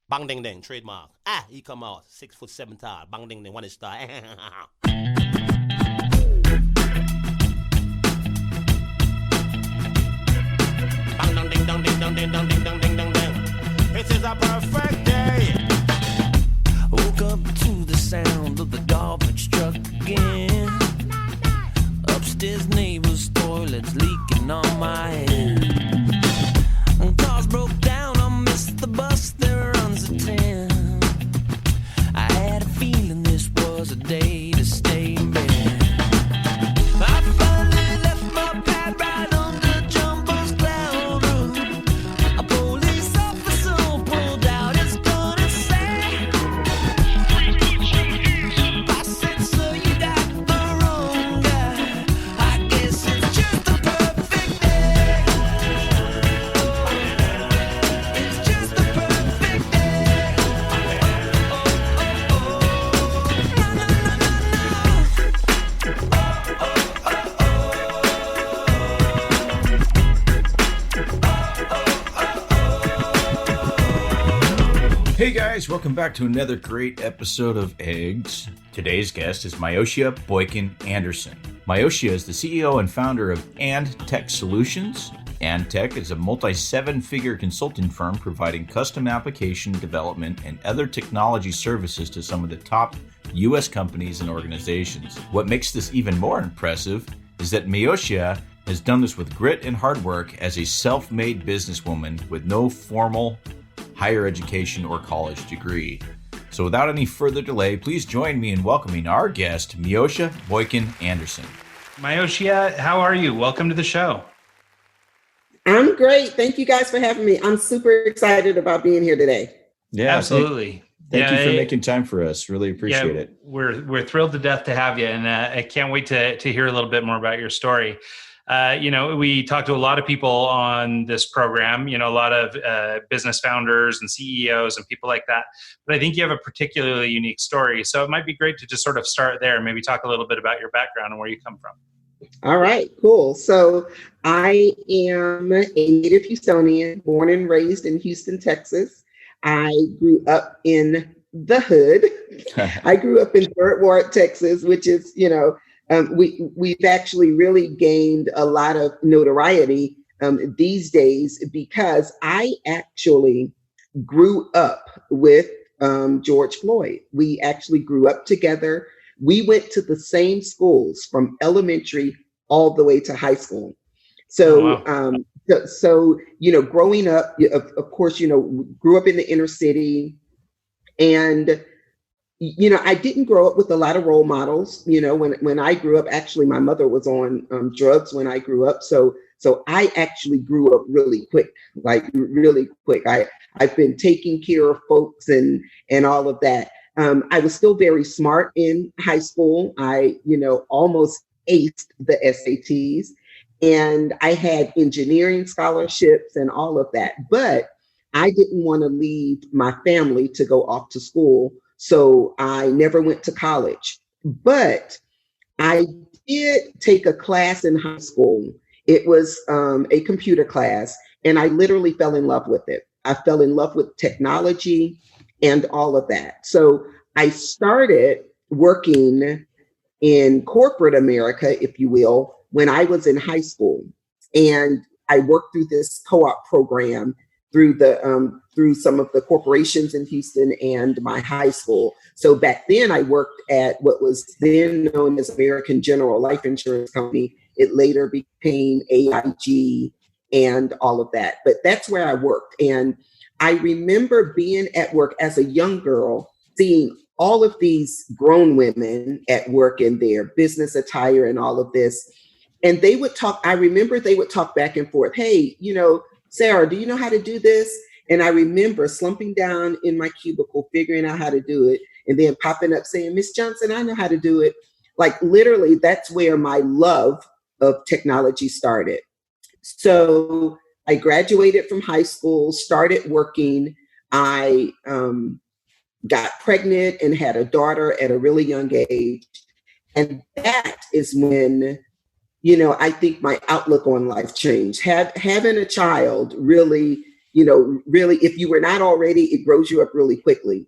Bang ding ding, trademark. He come out 6'7" tall. Bang ding ding, one is star. Bang dong ding dong ding dong ding dong ding dong ding dong ding. It is a perfect day. Woke up to the sound of the garbage truck again. Upstairs neighbor's toilet's leaking on my head. Cars broke down, I missed the bus, there runs a 10. I had a feeling this was a day to stay in bed. I finally left my pad right on the jumbo's cloud roof. A police officer pulled out his gun and said, I said, so you got the wrong guy. I guess it's just a perfect day. It's just a perfect day. Na, na, na, na, Hey guys, welcome back to another great episode of Eggs. Today's guest is Myoshia Boykin-Anderson. Myoshia is the CEO and founder of AndTech Solutions. AndTech is a multi-seven-figure consulting firm providing custom application development and other technology services to some of the top U.S. companies and organizations. What makes this even more impressive is that Myoshia has done this with grit and hard work as a self-made businesswoman with no formal higher education or college degree. So without any further delay, please join me in welcoming our guest, Myoshia Boykin-Anderson. Myoshia, how are you? Welcome to the show. I'm great. Thank you guys for having me. I'm super excited about being here today. Yeah, Absolutely. Thank you for making time for us. Really appreciate it. We're thrilled to death to have you, and I can't wait to hear a little bit more about your story. We talk to a lot of people on this program, a lot of business founders and CEOs and people like that. But I think you have a particularly unique story. So it might be great to just sort of start there and maybe talk a little bit about your background and where you come from. All right, cool. So I am a native Houstonian, born and raised in Houston, Texas. I grew up in the hood. I grew up in Third Ward, Texas, which is, we've actually really gained a lot of notoriety these days because I actually grew up with George Floyd. We actually grew up together. We went to the same schools from elementary all the way to high school. So, Oh, wow. Growing up, of course, grew up in the inner city, and I didn't grow up with a lot of role models. When I grew up, actually, my mother was on drugs when I grew up. So I actually grew up really quick, like really quick. I've been taking care of folks and all of that. I was still very smart in high school. I, almost aced the SATs, and I had engineering scholarships and all of that. But I didn't want to leave my family to go off to school. So I never went to college, but I did take a class in high school. It was a computer class, and I literally fell in love with it. I fell in love with technology and all of that. So I started working in corporate America, if you will, when I was in high school. And I worked through this co-op program through some of the corporations in Houston and my high school. So back then I worked at what was then known as American General Life Insurance Company. It later became AIG and all of that. But that's where I worked. And I remember being at work as a young girl, seeing all of these grown women at work in their business attire and all of this. And they would talk, I remember they would talk back and forth. Hey, Sarah, do you know how to do this? And I remember slumping down in my cubicle, figuring out how to do it, and then popping up saying, Miss Johnson, I know how to do it. Like literally, that's where my love of technology started. So I graduated from high school, started working. I got pregnant and had a daughter at a really young age. And that is when, I think my outlook on life changed. Having a child really really, if you were not already, it grows you up really quickly.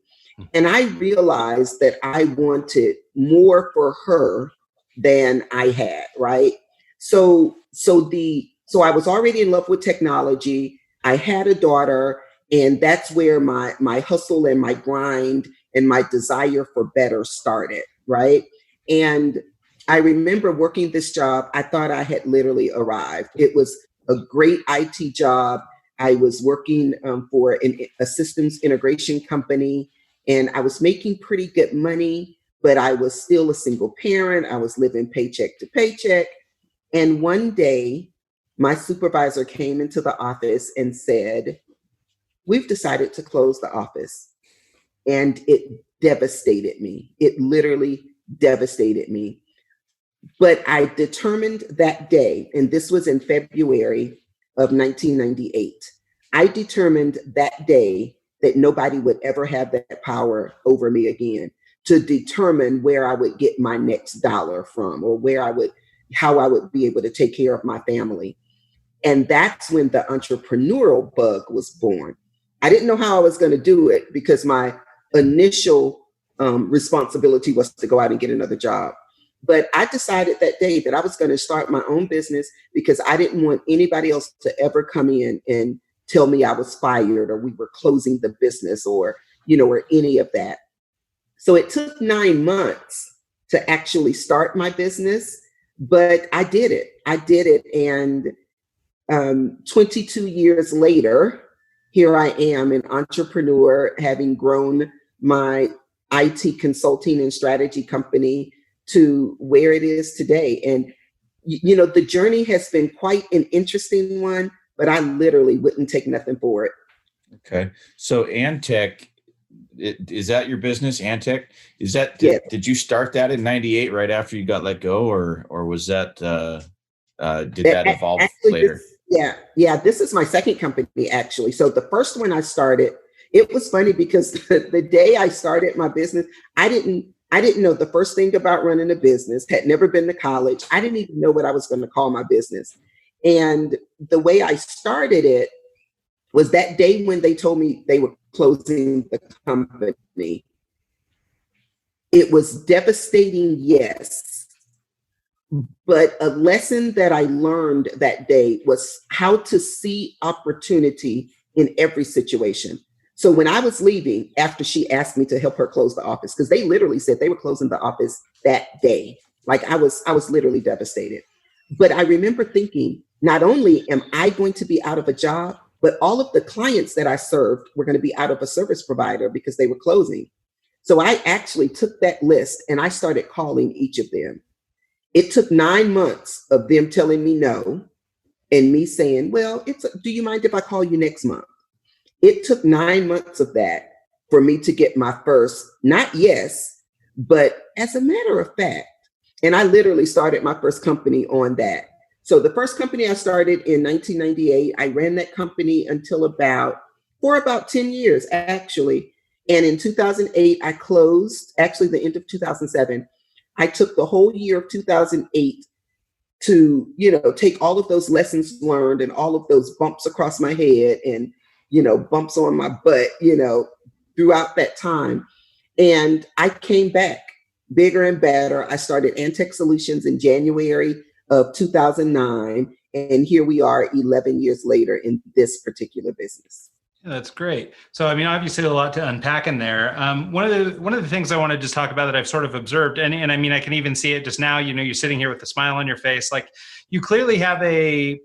And I realized that I wanted more for her than I had, right? So I was already in love with technology. I had a daughter, and that's where my hustle and my grind and my desire for better started, right? And I remember working this job. I thought I had literally arrived. It was a great IT job. I was working for a systems integration company, and I was making pretty good money, but I was still a single parent. I was living paycheck to paycheck. And one day, my supervisor came into the office and said, "We've decided to close the office." And it devastated me. It literally devastated me. But I determined that day, and this was in February of 1998, I determined that day that nobody would ever have that power over me again, to determine where I would get my next dollar from, or how I would be able to take care of my family. And that's when the entrepreneurial bug was born. I didn't know how I was going to do it, because my initial responsibility was to go out and get another job. But I decided that day that I was going to start my own business, because I didn't want anybody else to ever come in and tell me I was fired, or we were closing the business, or any of that. So it took 9 months to actually start my business, but I did it. And 22 years later, here I am, an entrepreneur, having grown my IT consulting and strategy company to where it is today. And, the journey has been quite an interesting one, but I literally wouldn't take nothing for it. Okay. So AndTech, is that your business, AndTech? Yes. Did you start that in 98 right after you got let go, or was that, did that evolve Actually, later? This is my second company, actually. So the first one I started, it was funny because the day I started my business, I didn't know the first thing about running a business, had never been to college. I didn't even know what I was going to call my business. And the way I started it was that day when they told me they were closing the company. It was devastating, yes. But a lesson that I learned that day was how to see opportunity in every situation. So when I was leaving, after she asked me to help her close the office, because they literally said they were closing the office that day. Like I was literally devastated. But I remember thinking, not only am I going to be out of a job, but all of the clients that I served were going to be out of a service provider because they were closing. So I actually took that list and I started calling each of them. It took 9 months of them telling me no and me saying, well, do you mind if I call you next month? It took 9 months of that for me to get my first, not yes, but as a matter of fact. And I literally started my first company on that. So the first company I started in 1998, I ran that company for about 10 years, actually. And in 2008, I closed, actually the end of 2007. I took the whole year of 2008 to, take all of those lessons learned and all of those bumps across my head and, bumps on my butt, throughout that time. And I came back bigger and better. I started AndTech Solutions in January of 2009. And here we are 11 years later in this particular business. Yeah, that's great. So, I mean, obviously a lot to unpack in there. One of the things I want to just talk about that I've sort of observed, and I mean, I can even see it just now, you're sitting here with a smile on your face. Like you clearly have I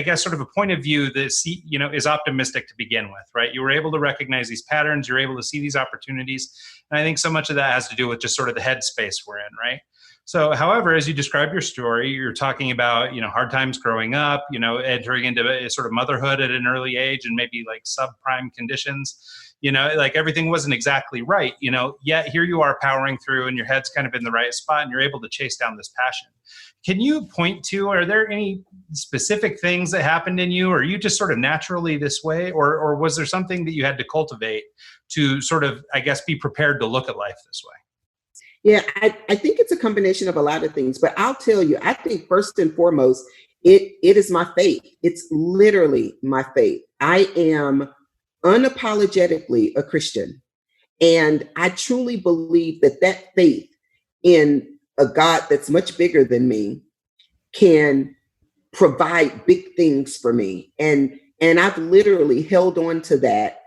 guess sort of a point of view that, is optimistic to begin with, right? You were able to recognize these patterns. You're able to see these opportunities. And I think so much of that has to do with just sort of the headspace we're in, right? So, however, as you describe your story, you're talking about, hard times growing up, entering into a sort of motherhood at an early age and maybe like subprime conditions, like everything wasn't exactly right, yet here you are powering through and your head's kind of in the right spot and you're able to chase down this passion. Can you point to, are there any specific things that happened in you? Or are you just sort of naturally this way? Or was there something that you had to cultivate to sort of, I guess, be prepared to look at life this way? Yeah, I think it's a combination of a lot of things, but I'll tell you, I think first and foremost, it is my faith. It's literally my faith. I am unapologetically a Christian. And I truly believe that that faith in a God that's much bigger than me can provide big things for me. And I've literally held on to that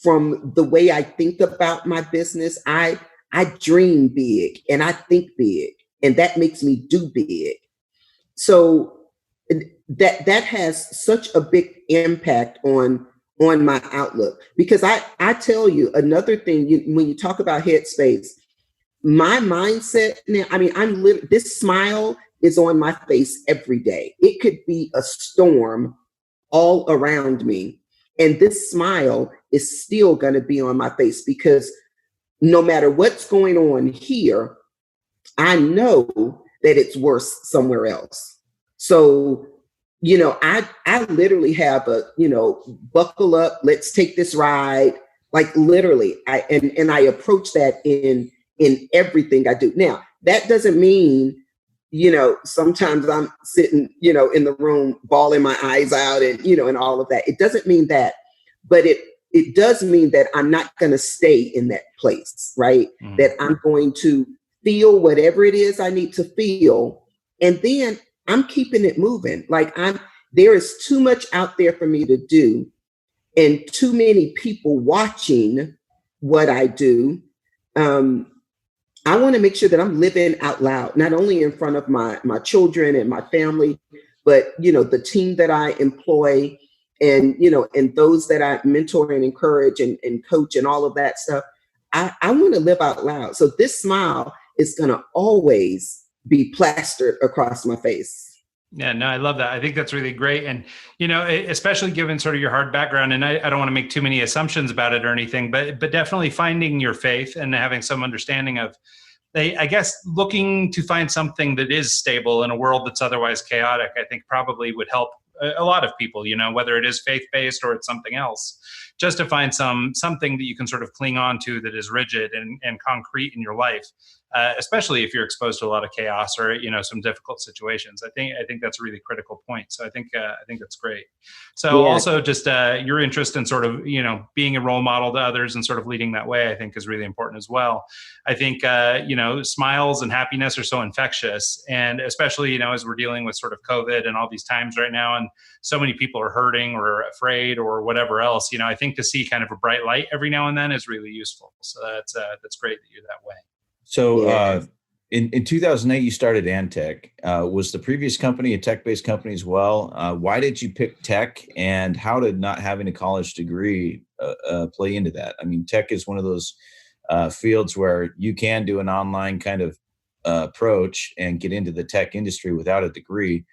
from the way I think about my business. I dream big and I think big, and that makes me do big. So that has such a big impact on my outlook, because I tell you another thing, when you talk about headspace, my mindset now, I mean, this smile is on my face every day. It could be a storm all around me, and this smile is still going to be on my face, because no matter what's going on here, I know that it's worse somewhere else. So, I literally have a, buckle up, let's take this ride. Like literally, and I approach that in everything I do. Now, that doesn't mean, sometimes I'm sitting, in the room, bawling my eyes out and, and all of that. It doesn't mean that, but it does mean that I'm not going to stay in that place, right? Mm. That I'm going to feel whatever it is I need to feel. And then I'm keeping it moving. Like there is too much out there for me to do, and too many people watching what I do. I want to make sure that I'm living out loud, not only in front of my children and my family, but, the team that I employ, and, and those that I mentor and encourage and coach and all of that stuff. I want to live out loud. So this smile is going to always be plastered across my face. Yeah, no, I love that. I think that's really great. And, especially given sort of your hard background, and I don't want to make too many assumptions about it or anything, but definitely finding your faith and having some understanding of, I guess, looking to find something that is stable in a world that's otherwise chaotic, I think probably would help a lot of people, whether it is faith-based or it's something else, just to find something that you can sort of cling on to that is rigid and concrete in your life, especially if you're exposed to a lot of chaos or, some difficult situations. I think that's a really critical point. So I think that's great. So yeah. Also just your interest in sort of, being a role model to others and sort of leading that way, I think is really important as well. I think, smiles and happiness are so infectious, and especially, as we're dealing with sort of COVID and all these times right now, and so many people are hurting or afraid or whatever else, I think to see kind of a bright light every now and then is really useful. So that's great that you're that way. So in 2008, you started AndTech. Was the previous company a tech-based company as well? Why did you pick tech, and how did not having a college degree play into that? I mean, tech is one of those fields where you can do an online kind of approach and get into the tech industry without a degree.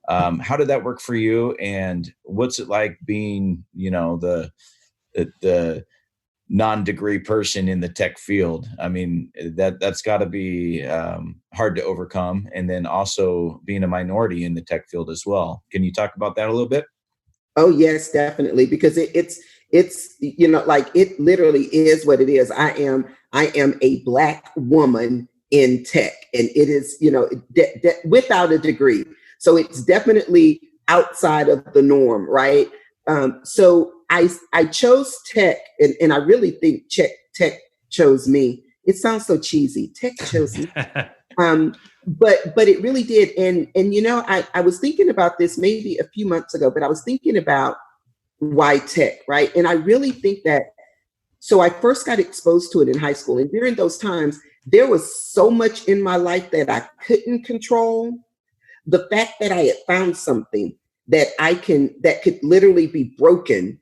How did that work for you? And what's it like being, the non-degree person in the tech field? I mean, that's got to be hard to overcome. And then also being a minority in the tech field as well. Can you talk about that a little bit? Oh, yes, definitely. Because it's like it literally is what it is. I am a Black woman in tech, and it is, without a degree. So it's definitely outside of the norm, right? So I chose tech, and I really think tech chose me. It sounds so cheesy. Tech chose me. But it really did. And I was thinking about this maybe a few months ago, but I was thinking about why tech, right? And I really think that, so I first got exposed to it in high school. And during those times, there was so much in my life that I couldn't control. The fact that I had found something that could literally be broken,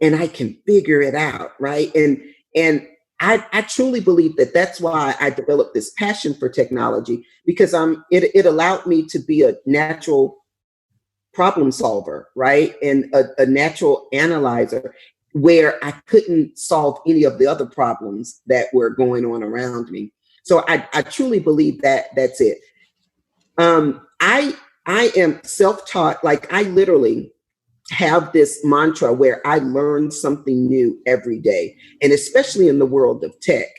and I can figure it out, right? And I truly believe that that's why I developed this passion for technology, because it allowed me to be a natural problem solver, right? And a natural analyzer, where I couldn't solve any of the other problems that were going on around me. So I truly believe that that's it. I am self-taught. Like, I literally have this mantra where I learn something new every day. And especially in the world of tech,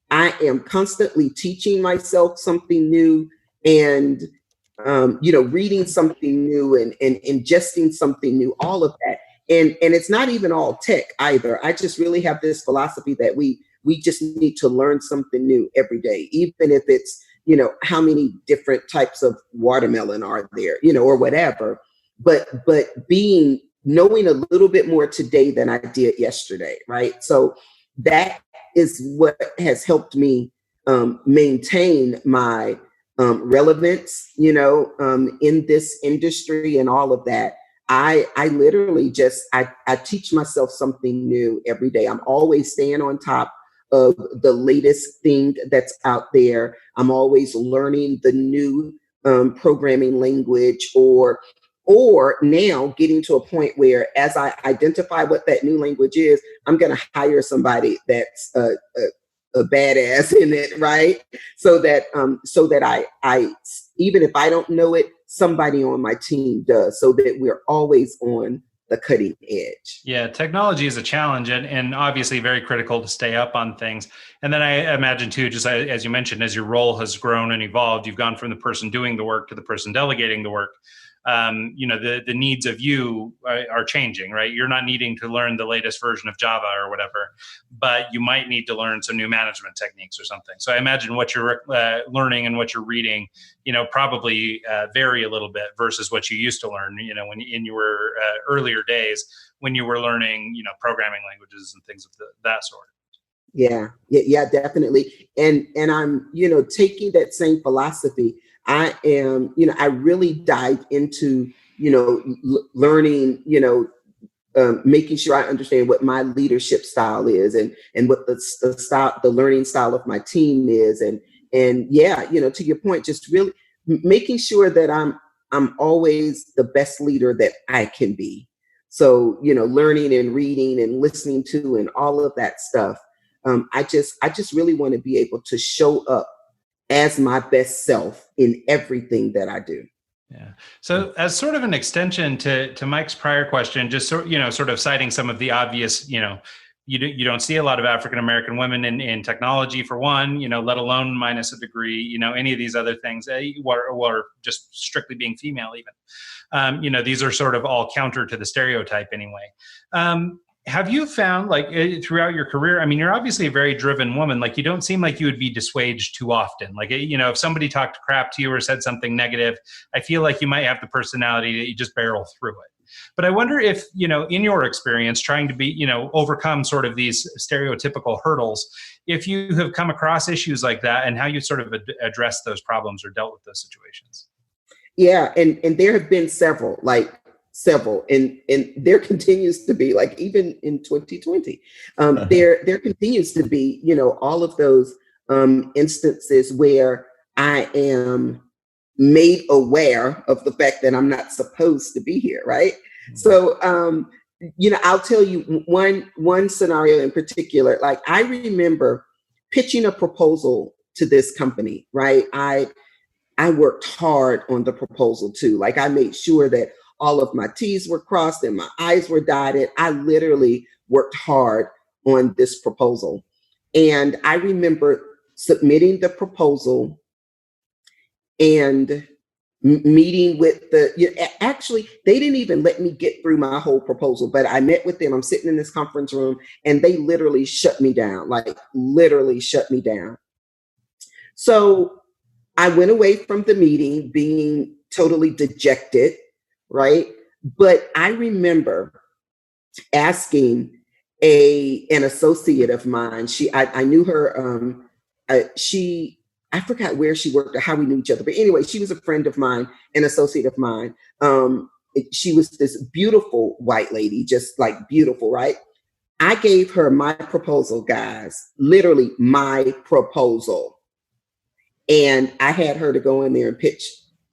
I am constantly teaching myself something new, and, reading something new and ingesting something new, all of that. And it's not even all tech either. I just really have this philosophy that we just need to learn something new every day, even if it's, how many different types of watermelon are there, or whatever. But knowing a little bit more today than I did yesterday, right? So that is what has helped me maintain my relevance, in this industry and all of that. I literally just, I teach myself something new every day. I'm always staying on top of the latest thing that's out there. I'm always learning the new programming language, or now getting to a point where, as I identify what that new language is, I'm going to hire somebody that's a badass in it, right? So that I even if I don't know it, somebody on my team does, so that we're always on the cutting edge. Yeah, technology is a challenge, and obviously very critical to stay up on things. And then I imagine too, just as you mentioned, as your role has grown and evolved, you've gone from the person doing the work to the person delegating the work. The needs of you are changing, right? You're not needing to learn the latest version of Java or whatever, but you might need to learn some new management techniques or something. So I imagine what you're learning and what you're reading, probably vary a little bit versus what you used to learn, when in your earlier days when you were learning, programming languages and things of that sort. Yeah, definitely. And I'm, taking that same philosophy. I am, I really dive into, learning, making sure I understand what my leadership style is, and what the learning style of my team is. And yeah, to your point, just really making sure that I'm always the best leader that I can be. So, learning and reading and listening to and all of that stuff. I just really want to be able to show up as my best self in everything that I do. Yeah. So as sort of an extension to Mike's prior question, just sort of citing some of the obvious, you don't see a lot of African-American women in technology, for one, let alone minus a degree, any of these other things, or just strictly being female even. These are sort of all counter to the stereotype anyway. Have you found, throughout your career, you're obviously a very driven woman, you don't seem like you would be dissuaded too often. If somebody talked crap to you or said something negative, I feel like you might have the personality that you just barrel through it. But I wonder if, in your experience, trying to be, overcome sort of these stereotypical hurdles, if you have come across issues like that and how you sort of addressed those problems or dealt with those situations. Yeah. And there have been several, and there continues to be, even in 2020, there continues to be, all of those instances where I am made aware of the fact that I'm not supposed to be here, right? Mm-hmm. So, I'll tell you one scenario in particular. I remember pitching a proposal to this company, right? I worked hard on the proposal too. I made sure that all of my T's were crossed and my I's were dotted. I literally worked hard on this proposal. And I remember submitting the proposal and meeting with actually, they didn't even let me get through my whole proposal, but I met with them. I'm sitting in this conference room and they literally shut me down, literally shut me down. So I went away from the meeting being totally dejected, right? But I remember asking an associate of mine. I knew her. I forgot where she worked or how we knew each other. But anyway, she was a friend of mine, an associate of mine. She was this beautiful white lady, just beautiful, right? I gave her my proposal, guys, literally my proposal. And I had her to go in there and pitch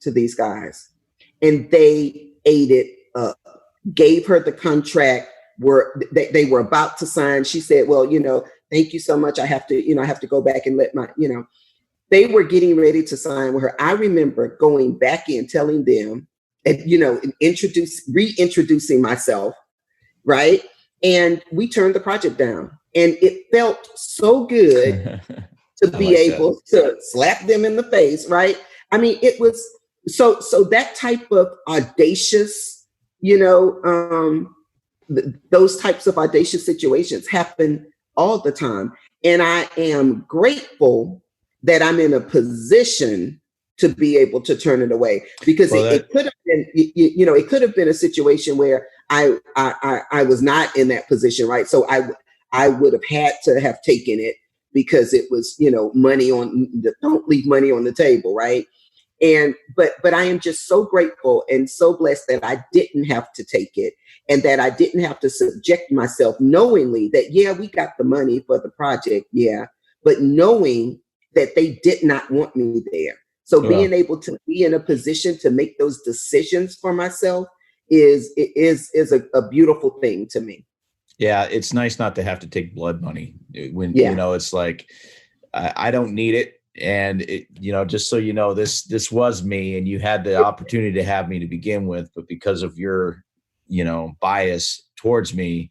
to these guys. And they ate it up, gave her the contract, they were about to sign. She said, well, thank you so much. I have to go back and let my, they were getting ready to sign with her. I remember going back in, telling them, and, reintroducing myself, right? And we turned the project down. And it felt so good to be able to slap them in the face, right? It was so that type of audacious, those types of audacious situations happen all the time. And I am grateful that I'm in a position to be able to turn it away, because it could have been, it could have been a situation where I was not in that position, right? So I would have had to have taken it, because it was, don't leave money on the table, right? And but I am just so grateful and so blessed that I didn't have to take it, and that I didn't have to subject myself, knowingly that, yeah, we got the money for the project, yeah, but knowing that they did not want me there. So being able to be in a position to make those decisions for myself is a beautiful thing to me. Yeah, it's nice not to have to take blood money when, it's like, I don't need it. And just so you know, this was me, and you had the opportunity to have me to begin with, but because of your, bias towards me,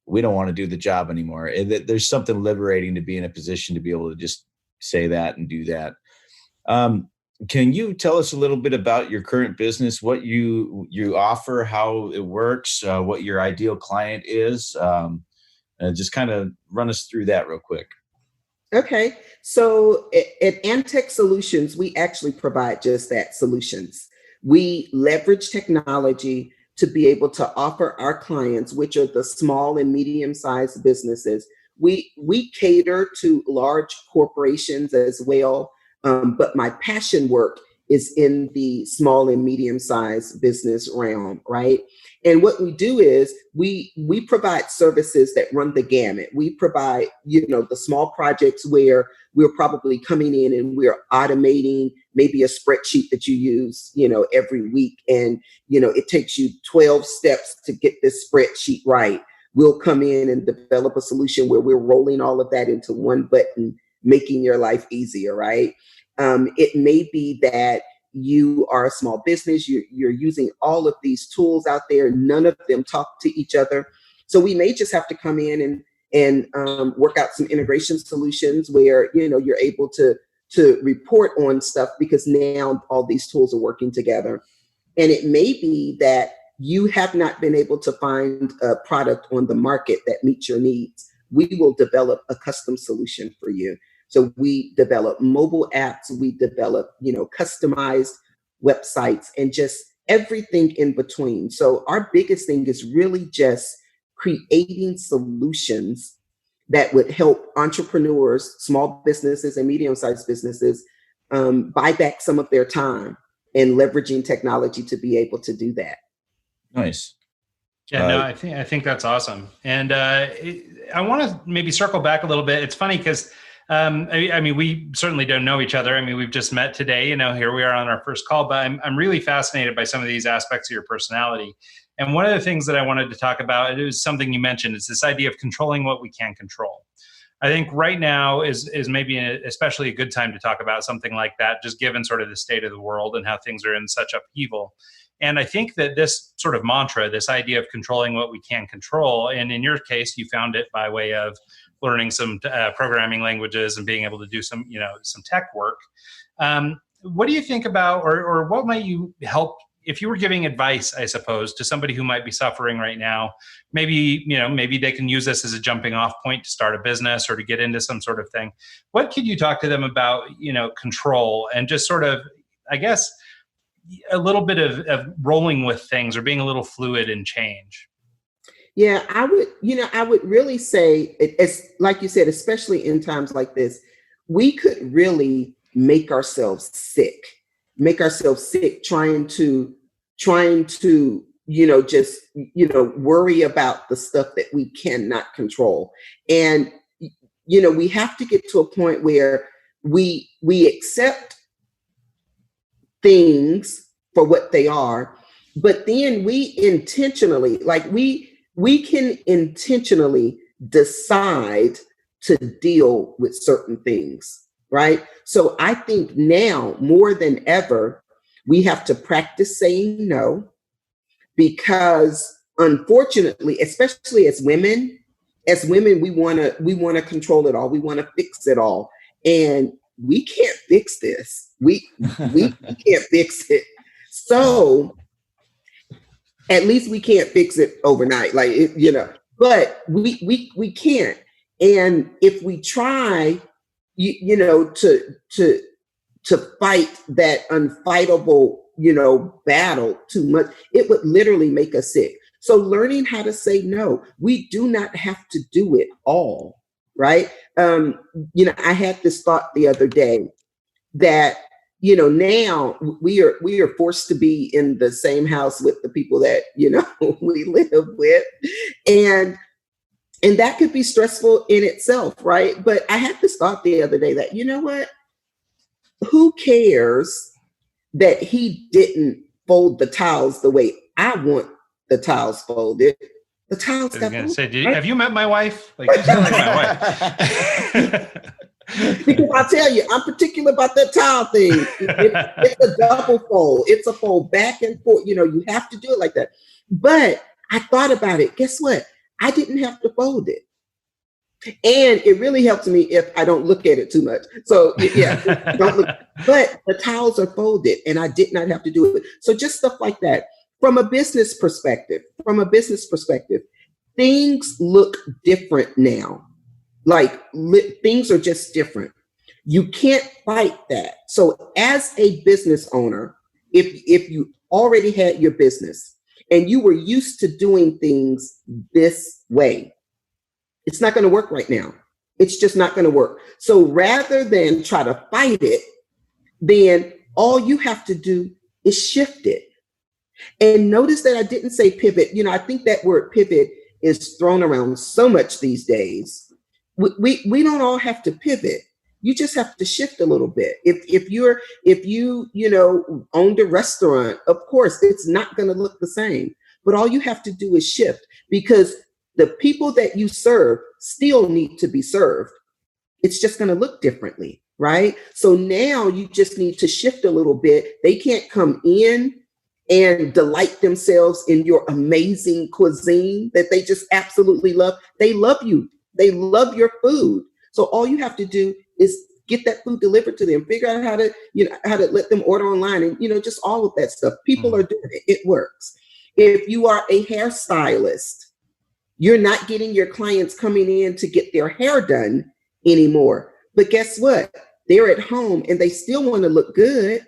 we don't want to do the job anymore. And there's something liberating to be in a position to be able to just say that and do that. Can you tell us a little bit about your current business, what you offer, how it works, what your ideal client is, and just kind of run us through that real quick. Okay. So at AndTech Solutions, we actually provide just that, solutions. We leverage technology to be able to offer our clients, which are the small and medium-sized businesses. We cater to large corporations as well, but my passion work is in the small and medium-sized business realm, right? And what we do is we provide services that run the gamut. We provide, the small projects where we're probably coming in and we're automating maybe a spreadsheet that you use, every week. And, it takes you 12 steps to get this spreadsheet right. We'll come in and develop a solution where we're rolling all of that into one button, making your life easier, right? It may be that you are a small business, you're using all of these tools out there, none of them talk to each other. So we may just have to come in and work out some integration solutions where, you're able to report on stuff, because now all these tools are working together. And it may be that you have not been able to find a product on the market that meets your needs. We will develop a custom solution for you. So we develop mobile apps, we develop, customized websites, and just everything in between. So our biggest thing is really just creating solutions that would help entrepreneurs, small businesses and medium-sized businesses buy back some of their time, and leveraging technology to be able to do that. Nice. Yeah, no, I think that's awesome. And I want to maybe circle back a little bit. It's funny because we certainly don't know each other. We've just met today, here we are on our first call, but I'm really fascinated by some of these aspects of your personality. And one of the things that I wanted to talk about, it was something you mentioned, is this idea of controlling what we can control. I think right now is maybe especially a good time to talk about something like that, just given sort of the state of the world and how things are in such upheaval. And I think that this sort of mantra, this idea of controlling what we can control, and in your case, you found it by way of learning some programming languages and being able to do some tech work. What do you think about, or what might you help, if you were giving advice, I suppose, to somebody who might be suffering right now? Maybe they can use this as a jumping off point to start a business or to get into some sort of thing. What could you talk to them about, control and just sort of, I guess, a little bit of rolling with things or being a little fluid in change? Yeah, I would really say, it's like you said, especially in times like this, we could really make ourselves sick trying to just worry about the stuff that we cannot control. And we have to get to a point where we accept things for what they are, but then we intentionally, we can intentionally decide to deal with certain things, right? So I think now more than ever, we have to practice saying no, because unfortunately, especially as women, we want to control it all. We want to fix it all. And we can't fix this. We can't fix it. So At least we can't fix it overnight, like but we can't. And if we try, to fight that unfightable, battle too much, it would literally make us sick. So learning how to say no, we do not have to do it all, right? I had this thought the other day that, now we are forced to be in the same house with the people that, we live with. And that could be stressful in itself, right? But I had this thought the other day that, you know what? Who cares that he didn't fold the towels the way I want the towels folded? The towels got folded. Say, have you met my wife? Like, you sound like my wife. Because I'll tell you, I'm particular about that towel thing. It's a double fold. It's a fold back and forth. You have to do it like that. But I thought about it. Guess what? I didn't have to fold it. And it really helps me if I don't look at it too much. So yeah, don't look. But the towels are folded and I did not have to do it. So just stuff like that. From a business perspective, things look different now. Like things are just different. You can't fight that. So as a business owner, if you already had your business and you were used to doing things this way, it's not going to work right now. It's just not going to work. So rather than try to fight it, then all you have to do is shift it. And notice that I didn't say pivot. I think that word pivot is thrown around so much these days. We don't all have to pivot. You just have to shift a little bit. If you owned a restaurant, of course, it's not going to look the same. But all you have to do is shift, because the people that you serve still need to be served. It's just going to look differently, right? So now you just need to shift a little bit. They can't come in and delight themselves in your amazing cuisine that they just absolutely love. They love you. They love your food. So all you have to do is get that food delivered to them, figure out how to let them order online, and, just all of that stuff. People are doing it. It works. If you are a hairstylist, you're not getting your clients coming in to get their hair done anymore. But guess what? They're at home and they still want to look good.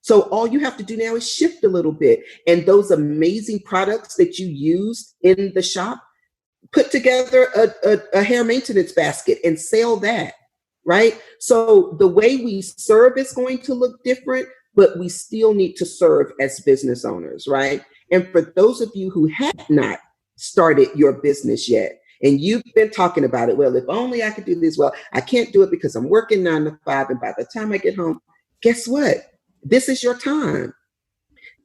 So all you have to do now is shift a little bit. And those amazing products that you use in the shop, put together a hair maintenance basket and sell that, right? So the way we serve is going to look different, but we still need to serve as business owners, right? And for those of you who have not started your business yet, and you've been talking about it, well, if only I could do this. Well, I can't do it because I'm working 9 to 5. And by the time I get home, guess what? This is your time.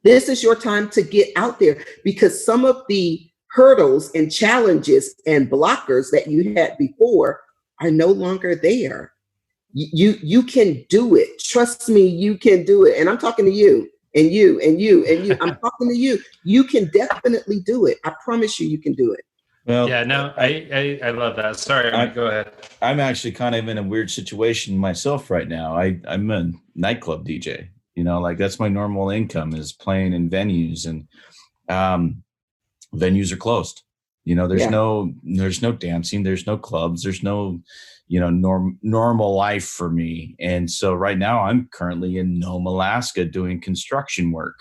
This is your time to get out there, because some of the hurdles and challenges and blockers that you had before are no longer there. You can do it. Trust me, you can do it. And I'm talking to you and you and you and you. I'm talking to you. You can definitely do it. I promise you, you can do it. Well, yeah, no, I love that. Sorry, go ahead. I'm actually kind of in a weird situation myself right now. I'm a nightclub DJ. Like that's my normal income, is playing in venues, and venues are closed. There's no dancing, there's no clubs, there's no, normal life for me. And so right now I'm currently in Nome, Alaska doing construction work,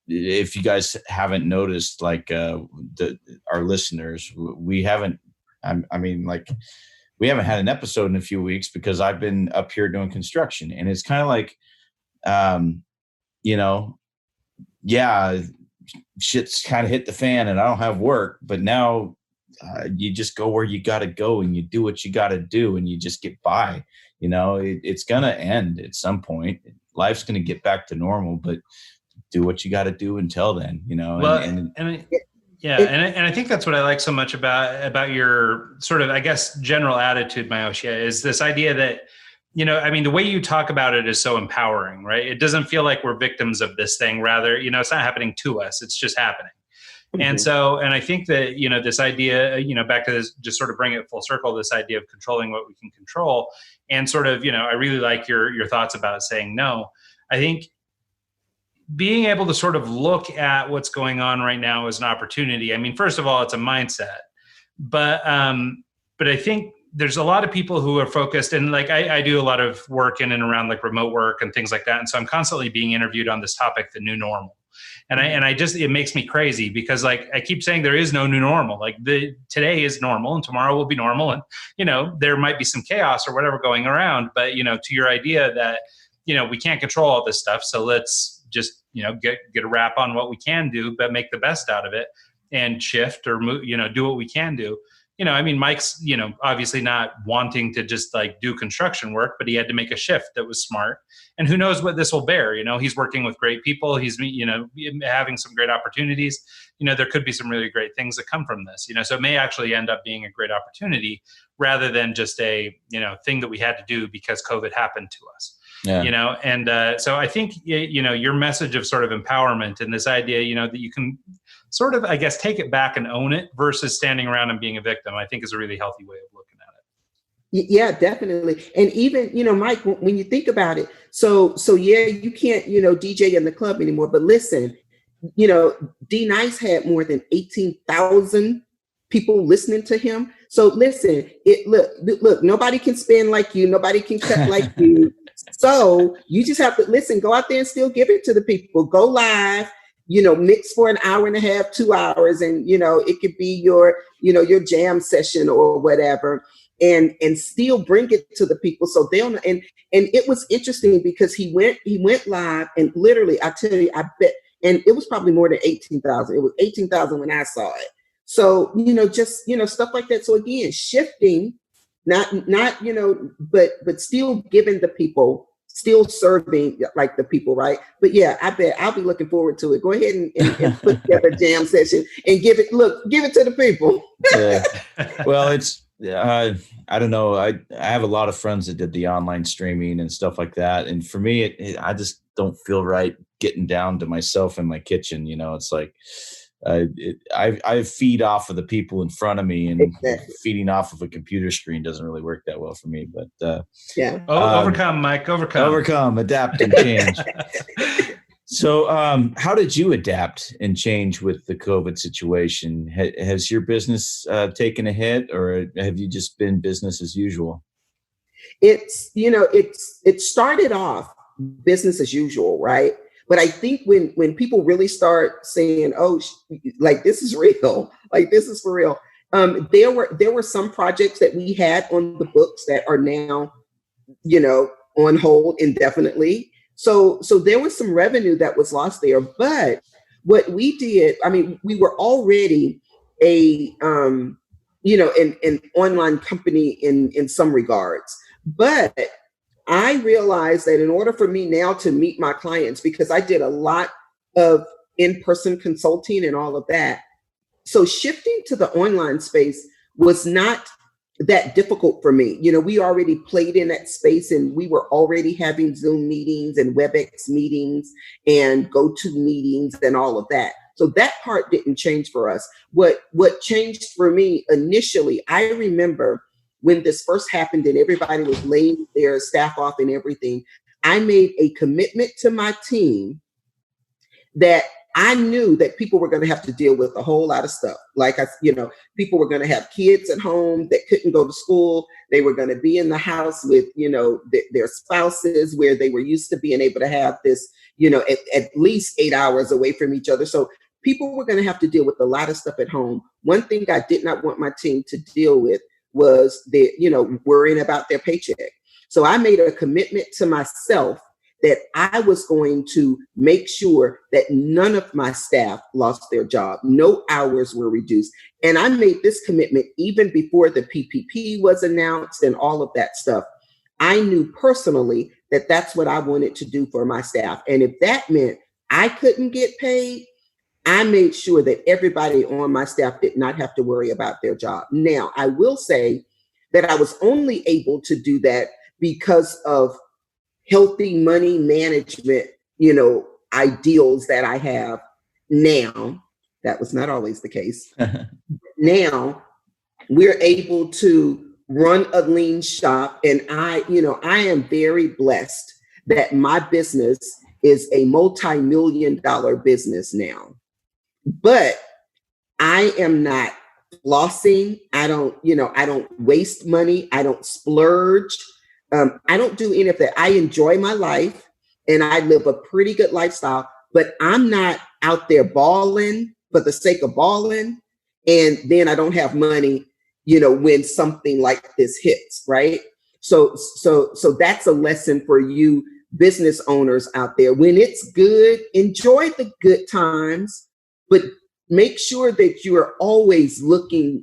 if you guys haven't noticed, like our listeners, we haven't had an episode in a few weeks because I've been up here doing construction, and it's kind of like, shit's kind of hit the fan and I don't have work, but now you just go where you got to go and you do what you got to do and you just get by. It's going to end at some point. Life's going to get back to normal, but do what you got to do until then, Well, and I think that's what I like so much about your sort of, I guess, general attitude, Myoshia, is this idea that, the way you talk about it is so empowering, right? It doesn't feel like we're victims of this thing. Rather, it's not happening to us. It's just happening. Mm-hmm. And I think that, this idea, back to this, just sort of bring it full circle, this idea of controlling what we can control, and sort of, I really like your thoughts about saying no. I think being able to sort of look at what's going on right now as an opportunity. I mean, first of all, it's a mindset, but I think there's a lot of people who are focused, and like I do a lot of work in and around like remote work and things like that. And so I'm constantly being interviewed on this topic, the new normal. And I just, it makes me crazy because like I keep saying there is no new normal. Like today is normal and tomorrow will be normal. And, you know, there might be some chaos or whatever going around, but, you know, to your idea that, you know, we can't control all this stuff. So let's just, you know, get a wrap on what we can do, but make the best out of it and shift or move, you know, do what we can do. You know, I mean, Mike's, you know, obviously not wanting to just like do construction work, but he had to make a shift that was smart. And who knows what this will bear? You know, he's working with great people. He's, you know, having some great opportunities. You know, there could be some really great things that come from this, you know, so it may actually end up being a great opportunity rather than just a, you know, thing that we had to do because COVID happened to us. Yeah. You know, and so I think, you know, your message of sort of empowerment and this idea, you know, that you can sort of, I guess, take it back and own it versus standing around and being a victim, I think is a really healthy way of looking at it. Yeah, definitely. And even, you know, Mike, when you think about it, so yeah, you can't, you know, DJ in the club anymore, but listen, you know, D Nice had more than 18,000 people listening to him. So listen, look, nobody can spin like you, nobody can cut like you. So you just have to listen, go out there and still give it to the people, go live, you know, mix for an hour and a half, 2 hours. And, you know, it could be your, you know, your jam session or whatever, and still bring it to the people. So they'll know. And it was interesting because he went live and literally, I tell you, I bet, and it was probably more than 18,000. It was 18,000 when I saw it. So, you know, just, you know, stuff like that. So again, shifting, not, you know, but still giving the people, still serving like the people, right? But yeah, I bet I'll be looking forward to it. Go ahead and put together a jam session and give it to the people. Yeah. Well, it's, I don't know. I have a lot of friends that did the online streaming and stuff like that. And for me, I just don't feel right getting down to myself in my kitchen. You know, it's like, I feed off of the people in front of me, and exactly. Feeding off of a computer screen doesn't really work that well for me. But yeah, overcome, Mike. Overcome, adapt, and change. So, how did you adapt and change with the COVID situation? Has your business taken a hit, or have you just been business as usual? It's, you know, it started off business as usual, right? But I think when people really start saying, "Oh, like this is real, like this is for real," there were some projects that we had on the books that are now, you know, on hold indefinitely. So there was some revenue that was lost there. But what we did, I mean, we were already a you know, an online company in some regards, but I realized that in order for me now to meet my clients, because I did a lot of in-person consulting and all of that, so shifting to the online space was not that difficult for me. You know, we already played in that space, and we were already having Zoom meetings and WebEx meetings and GoTo meetings and all of that. So that part didn't change for us. What changed for me initially, I remember when this first happened and everybody was laying their staff off and everything, I made a commitment to my team that I knew that people were going to have to deal with a whole lot of stuff. Like, you know, people were going to have kids at home that couldn't go to school. They were going to be in the house with, you know, their spouses, where they were used to being able to have this, you know, at least 8 hours away from each other. So people were going to have to deal with a lot of stuff at home. One thing I did not want my team to deal with was you know, worrying about their paycheck. So I made a commitment to myself that I was going to make sure that none of my staff lost their job. No hours were reduced. And I made this commitment even before the PPP was announced and all of that stuff. I knew personally that that's what I wanted to do for my staff. And if that meant I couldn't get paid, I made sure that everybody on my staff did not have to worry about their job. Now, I will say that I was only able to do that because of healthy money management, you know, ideals that I have now. That was not always the case. Now we're able to run a lean shop, and I am very blessed that my business is a multi-million-dollar business now. But I am not flossing. I don't waste money. I don't splurge. I don't do any of that. I enjoy my life and I live a pretty good lifestyle, but I'm not out there balling for the sake of balling. And then I don't have money, when something like this hits, right? So that's a lesson for you business owners out there. When it's good, enjoy the good times, but make sure that you are always looking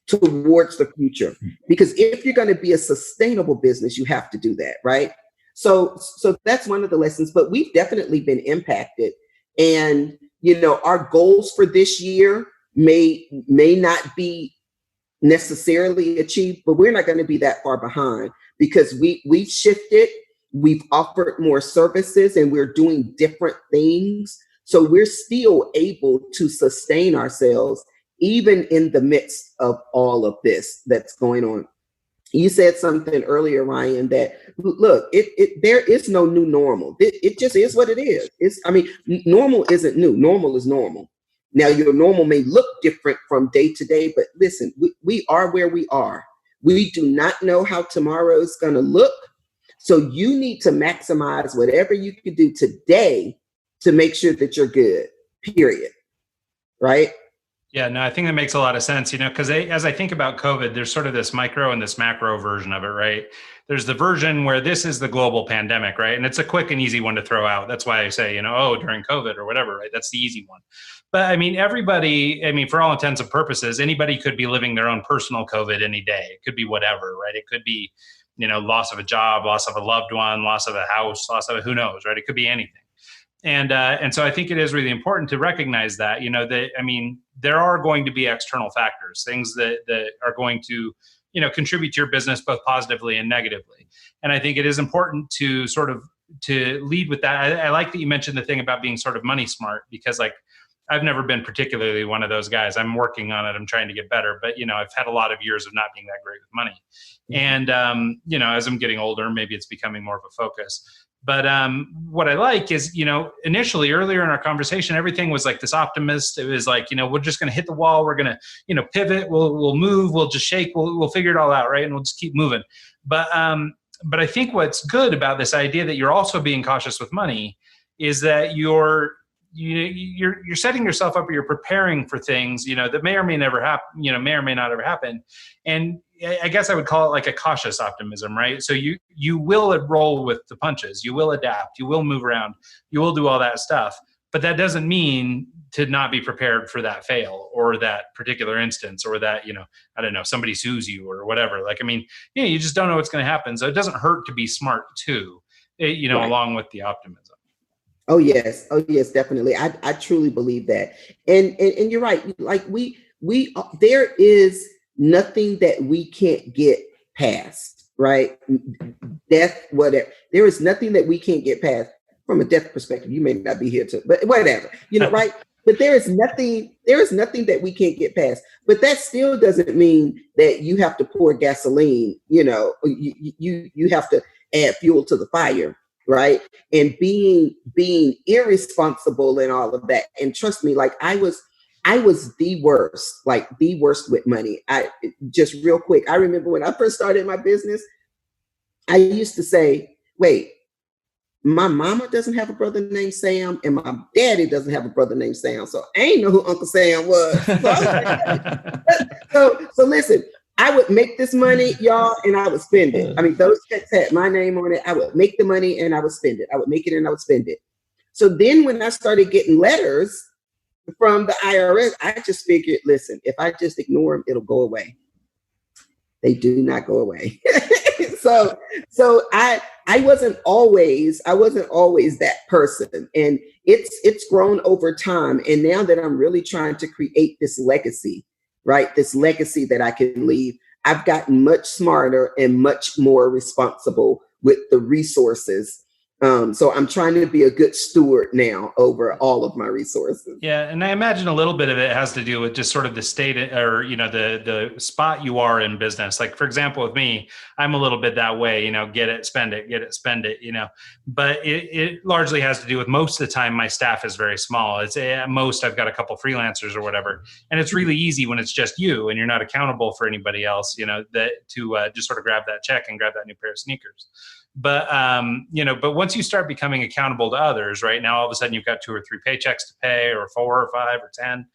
towards the future, because if you're going to be a sustainable business, you have to do that, right? So that's one of the lessons, but we've definitely been impacted. And, our goals for this year may not be necessarily achieved, but we're not going to be that far behind because we've shifted, we've offered more services, and we're doing different things. So we're still able to sustain ourselves, even in the midst of all of this that's going on. You said something earlier, Ryan, that look, there is no new normal. It just is what it is. Normal isn't new. Normal is normal. Now, your normal may look different from day to day, but listen, we are where we are. We do not know how tomorrow is going to look. So you need to maximize whatever you can do today to make sure that you're good, period. Right? Yeah, no, I think that makes a lot of sense, because as I think about COVID, there's sort of this micro and this macro version of it, right? There's the version where this is the global pandemic, right? And it's a quick and easy one to throw out. That's why I say, during COVID or whatever, right? That's the easy one. But everybody, for all intents and purposes, anybody could be living their own personal COVID any day. It could be whatever, right? It could be, loss of a job, loss of a loved one, loss of a house, loss of who knows, right? It could be anything. And so I think it is really important to recognize that, there are going to be external factors, things that are going to, contribute to your business both positively and negatively. And I think it is important to sort of to lead with that. I like that you mentioned the thing about being sort of money smart, because I've never been particularly one of those guys. I'm working on it. I'm trying to get better, but I've had a lot of years of not being that great with money. And as I'm getting older, maybe it's becoming more of a focus. But what I like is, initially earlier in our conversation, everything was like this optimist. It was like, we're just going to hit the wall. We're going to, pivot. We'll move. We'll just shake. We'll figure it all out, right? And we'll just keep moving. But I think what's good about this idea that you're also being cautious with money is that you're setting yourself up, or you're preparing for things, that may or may never happen, may or may not ever happen. And I guess I would call it like a cautious optimism, right? So you will roll with the punches, you will adapt, you will move around, you will do all that stuff. But that doesn't mean to not be prepared for that fail or that particular instance, or that, I don't know, somebody sues you or whatever. You just don't know what's going to happen. So it doesn't hurt to be smart too, right, along with the optimism. Oh yes, definitely. I truly believe that. And you're right. Like there is nothing that we can't get past, right? Death, whatever. There is nothing that we can't get past from a death perspective. You may not be here to, but whatever, right? But there is nothing that we can't get past. But that still doesn't mean that you have to pour gasoline, you have to add fuel to the fire. Right. And being irresponsible and all of that. And trust me, like I was the worst with money. I just real quick. I remember when I first started my business, I used to say, wait, my mama doesn't have a brother named Sam and my daddy doesn't have a brother named Sam. So I ain't know who Uncle Sam was. So listen, I would make this money, y'all, and I would spend it. Those checks had my name on it. I would make the money and I would spend it. I would make it and I would spend it. So then when I started getting letters from the IRS, I just figured, listen, if I just ignore them, it'll go away. They do not go away. So I wasn't always that person. And it's grown over time. And now that I'm really trying to create this legacy, right? This legacy that I can leave. I've gotten much smarter and much more responsible with the resources So I'm trying to be a good steward now over all of my resources. Yeah, and I imagine a little bit of it has to do with just sort of the state or the spot you are in business. Like for example, with me, I'm a little bit that way. Get it, spend it, get it, spend it. But it largely has to do with most of the time my staff is very small. It's at most I've got a couple freelancers or whatever, and it's really easy when it's just you and you're not accountable for anybody else. That to just sort of grab that check and grab that new pair of sneakers. But but once you start becoming accountable to others, right now all of a sudden you've got 2 or 3 paychecks to pay, or 4 or 5 or 10.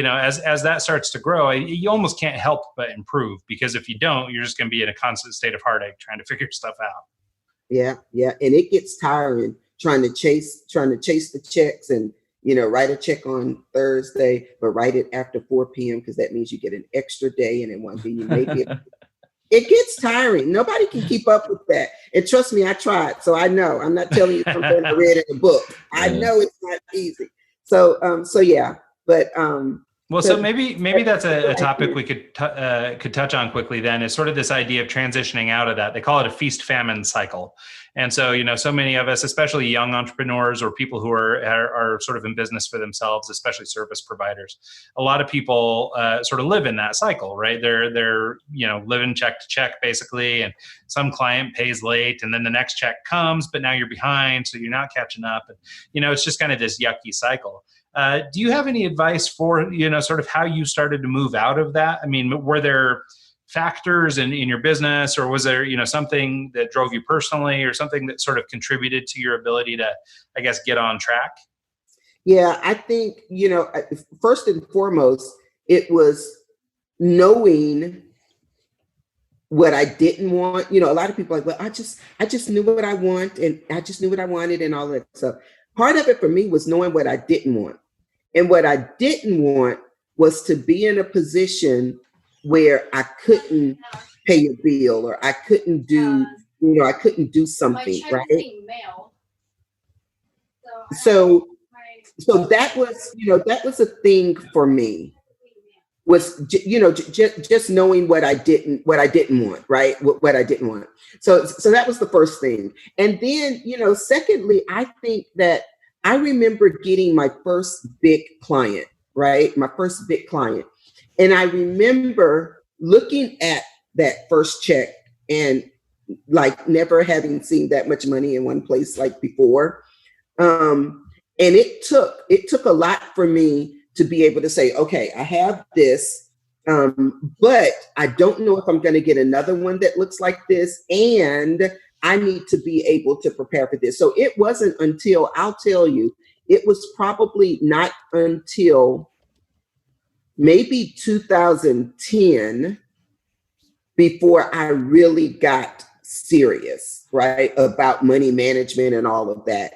As that starts to grow, you almost can't help but improve, because if you don't, you're just going to be in a constant state of heartache trying to figure stuff out. Yeah, and it gets tiring trying to chase the checks and write a check on Thursday, but write it after 4 p.m. because that means you get an extra day, and it won't be you make it. It gets tiring. Nobody can keep up with that. And trust me, I tried. So I know. I'm not telling you something I read in a book. I know it's not easy. So yeah. But well, so maybe that's a topic we could touch on quickly then, is sort of this idea of transitioning out of that. They call it a feast-famine cycle. And so, so many of us, especially young entrepreneurs or people who are sort of in business for themselves, especially service providers, a lot of people sort of live in that cycle, right? They're living check to check basically, and some client pays late, and then the next check comes, but now you're behind, so you're not catching up. And, it's just kind of this yucky cycle. Do you have any advice for, sort of how you started to move out of that? I mean, were there factors in your business, or was there, something that drove you personally, or something that sort of contributed to your ability to, I guess, get on track? Yeah, I think, first and foremost, it was knowing what I didn't want. A lot of people are like, well, I just knew what I want, and I just knew what I wanted and all that stuff. Part of it for me was knowing what I didn't want. And what I didn't want was to be in a position where I couldn't pay a bill, or I couldn't do, I couldn't do something, right? So that was a thing for me, was, just knowing what I didn't want, right? What I didn't want. So that was the first thing. And then, secondly, I think that I remember getting my first big client, right? My first big client. And I remember looking at that first check and like never having seen that much money in one place like before. And it took a lot for me to be able to say, okay, I have this, but I don't know if I'm going to get another one that looks like this. And I need to be able to prepare for this. So it wasn't until, I'll tell you, it was probably not until maybe 2010 before I really got serious, right, about money management and all of that.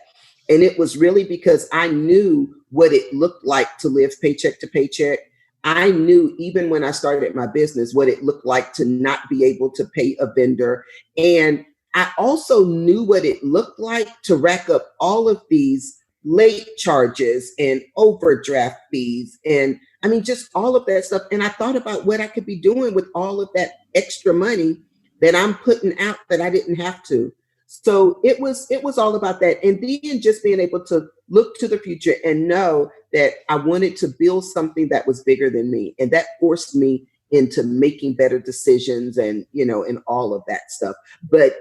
And it was really because I knew what it looked like to live paycheck to paycheck. I knew even when I started my business, what it looked like to not be able to pay a vendor. And I also knew what it looked like to rack up all of these late charges and overdraft fees, and I mean, just all of that stuff. And I thought about what I could be doing with all of that extra money that I'm putting out that I didn't have to. So it was all about that. And then just being able to look to the future and know that I wanted to build something that was bigger than me. And that forced me into making better decisions and, and all of that stuff. But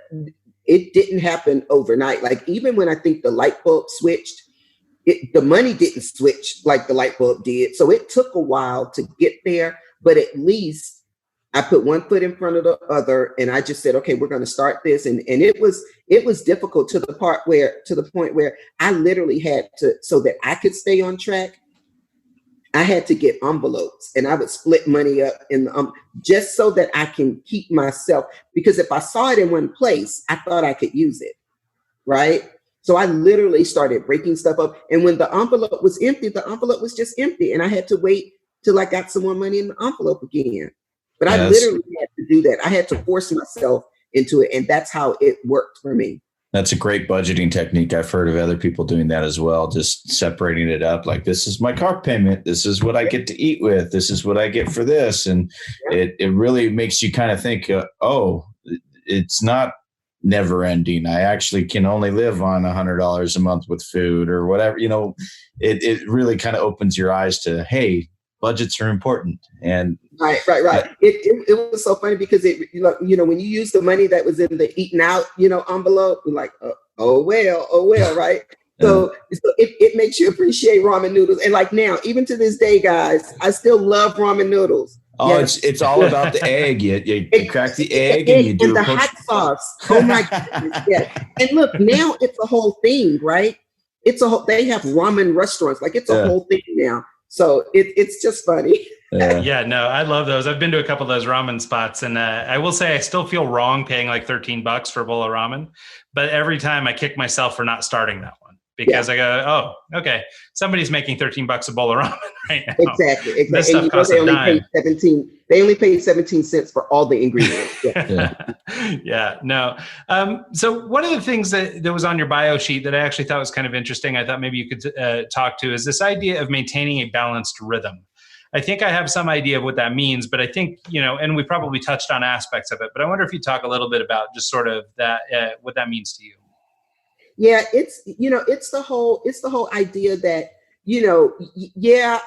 it didn't happen overnight. Like even when I think the light bulb switched, the money didn't switch like the light bulb did. So it took a while to get there, but at least I put one foot in front of the other, and I just said, okay, we're going to start this. And it was difficult to the point where I literally had to, so that I could stay on track, I had to get envelopes, and I would split money up in the just so that I can keep myself, because if I saw it in one place, I thought I could use it, right? So I literally started breaking stuff up. And when the envelope was empty, the envelope was just empty, and I had to wait till I got some more money in the envelope again. But I literally had to do that. I had to force myself into it, and that's how it worked for me. That's a great budgeting technique. I've heard of other people doing that as well, just separating it up. Like, this is my car payment. This is what I get to eat with. This is what I get for this. And it really makes you kind of think, it's not never ending. I actually can only live on $100 a month with food or whatever. It really kind of opens your eyes to, hey, budgets are important. And right. It was so funny because when you use the money that was in the eating out, envelope, you're like, oh well, right? So it makes you appreciate ramen noodles. And like now, even to this day, guys, I still love ramen noodles. Oh, yes. It's all about the egg. You crack the egg and you do the hot sauce. Oh my goodness! Yeah. And look, now it's a whole thing, right? They have ramen restaurants. Like it's a whole thing now. So it's just funny. Yeah, no, I love those. I've been to a couple of those ramen spots, and I will say I still feel wrong paying like $13 for a bowl of ramen. But every time I kick myself for not starting that one. Because I go, oh, okay, somebody's making $13 a bowl of ramen right now. Exactly. This stuff costs a dime. They only paid 17 cents for all the ingredients. Yeah, no. So one of the things that was on your bio sheet that I actually thought was kind of interesting, I thought maybe you could talk to, is this idea of maintaining a balanced rhythm. I think I have some idea of what that means, but I think, and we probably touched on aspects of it, but I wonder if you talk a little bit about just sort of that, what that means to you. Yeah, it's the whole idea that,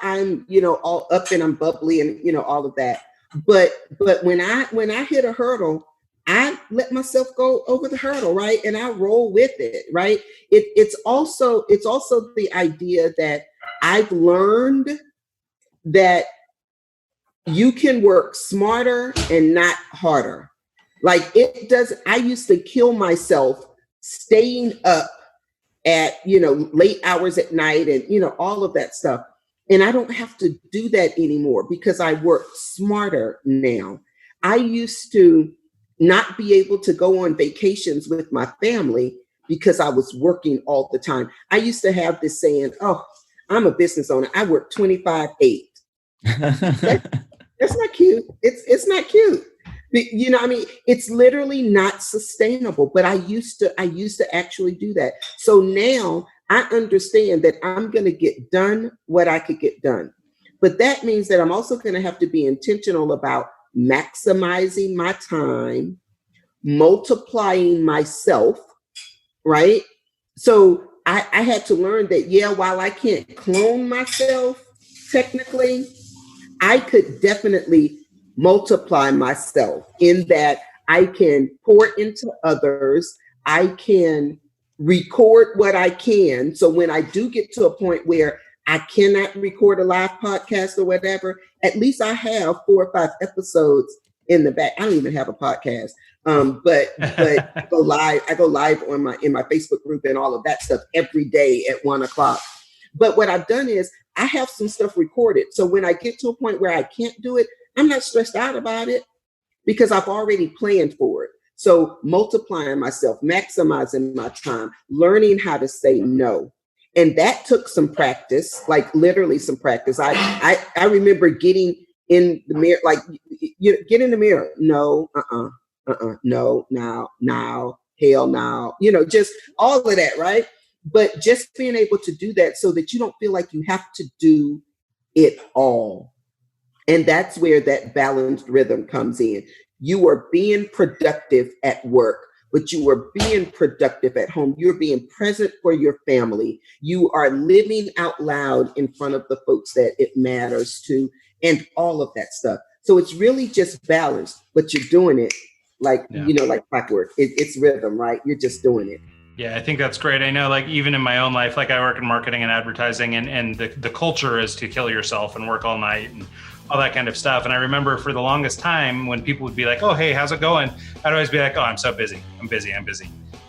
I'm, all up and I'm bubbly and, all of that. But when I hit a hurdle, I let myself go over the hurdle, right? And I roll with it, right? It's also the idea that I've learned that you can work smarter and not harder. Like I used to kill myself staying up at, late hours at night and, all of that stuff. And I don't have to do that anymore because I work smarter now. I used to not be able to go on vacations with my family because I was working all the time. I used to have this saying, oh, I'm a business owner. I work 25/8. That's not cute. It's not cute. It's literally not sustainable, but I used to actually do that. So now I understand that I'm going to get done what I could get done. But that means that I'm also going to have to be intentional about maximizing my time, multiplying myself, right? So I had to learn that, while I can't clone myself technically, I could definitely multiply myself in that I can pour into others. I can record what I can. So when I do get to a point where I cannot record a live podcast or whatever, at least I have 4 or 5 episodes in the back. I don't even have a podcast. But I go live in my Facebook group and all of that stuff every day at 1:00. But what I've done is I have some stuff recorded. So when I get to a point where I can't do it, I'm not stressed out about it because I've already planned for it. So multiplying myself, maximizing my time, learning how to say no. And that took some practice, like literally some practice. I remember getting in the mirror, like get in the mirror. No, no, now, hell now, just all of that, right? But just being able to do that so that you don't feel like you have to do it all. And that's where that balanced rhythm comes in. You are being productive at work, but you are being productive at home. You're being present for your family. You are living out loud in front of the folks that it matters to and all of that stuff. So it's really just balanced, but you're doing it like clockwork. It's rhythm, right? You're just doing it. Yeah, I think that's great. I know, like, even in my own life, like I work in marketing and advertising, and the culture is to kill yourself and work all night and all that kind of stuff. And I remember for the longest time when people would be like, oh, hey, how's it going? I'd always be like, oh, I'm so busy. I'm busy. And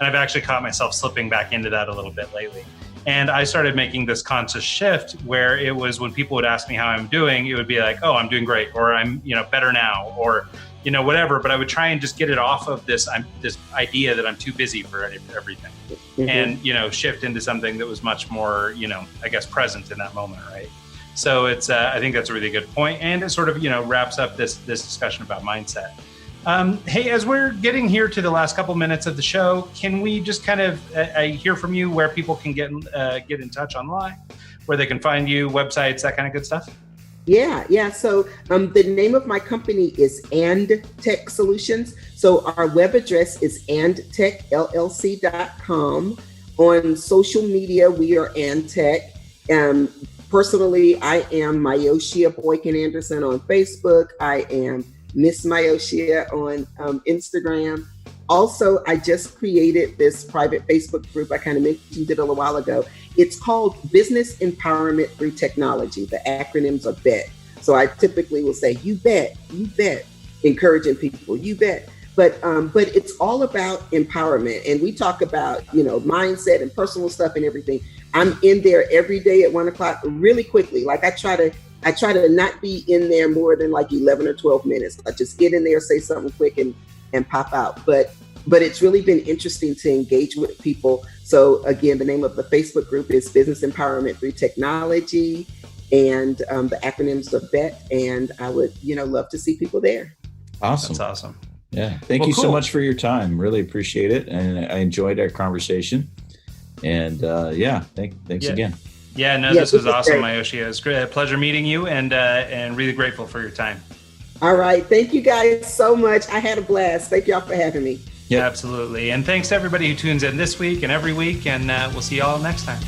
I've actually caught myself slipping back into that a little bit lately. And I started making this conscious shift where it was when people would ask me how I'm doing, it would be like, oh, I'm doing great, or I'm, better now, or, whatever. But I would try and just get it off of this idea that I'm too busy for everything, mm-hmm. and, shift into something that was much more, I guess, present in that moment. Right. So it's, I think that's a really good point. And it sort of, wraps up this discussion about mindset. Hey, as we're getting here to the last couple minutes of the show, can we just kind of hear from you where people can get in touch online, where they can find you, websites, that kind of good stuff? Yeah. So the name of my company is AndTech Solutions. So our web address is andtechllc.com. On social media, we are AndTech. Personally, I am Myoshia Boykin-Anderson on Facebook. I am Miss Myoshia on Instagram. Also, I just created this private Facebook group. I kind of mentioned it a little while ago. It's called Business Empowerment Through Technology. The acronyms are BET. So I typically will say, you bet, encouraging people, you bet. But it's all about empowerment. And we talk about, mindset and personal stuff and everything. I'm in there every day at 1:00 really quickly. Like I try to not be in there more than like 11 or 12 minutes. I just get in there, say something quick and pop out. But it's really been interesting to engage with people. So again, the name of the Facebook group is Business Empowerment Through Technology, and the acronyms are BET. And I would, love to see people there. Awesome. That's awesome. Yeah. Thank you so much for your time. Really appreciate it. And I enjoyed our conversation. And thanks again. Yeah, no, this was awesome, Myoshia. It was great. A pleasure meeting you, and really grateful for your time. All right. Thank you guys so much. I had a blast. Thank y'all for having me. Yeah, absolutely. And thanks to everybody who tunes in this week and every week, and we'll see y'all next time.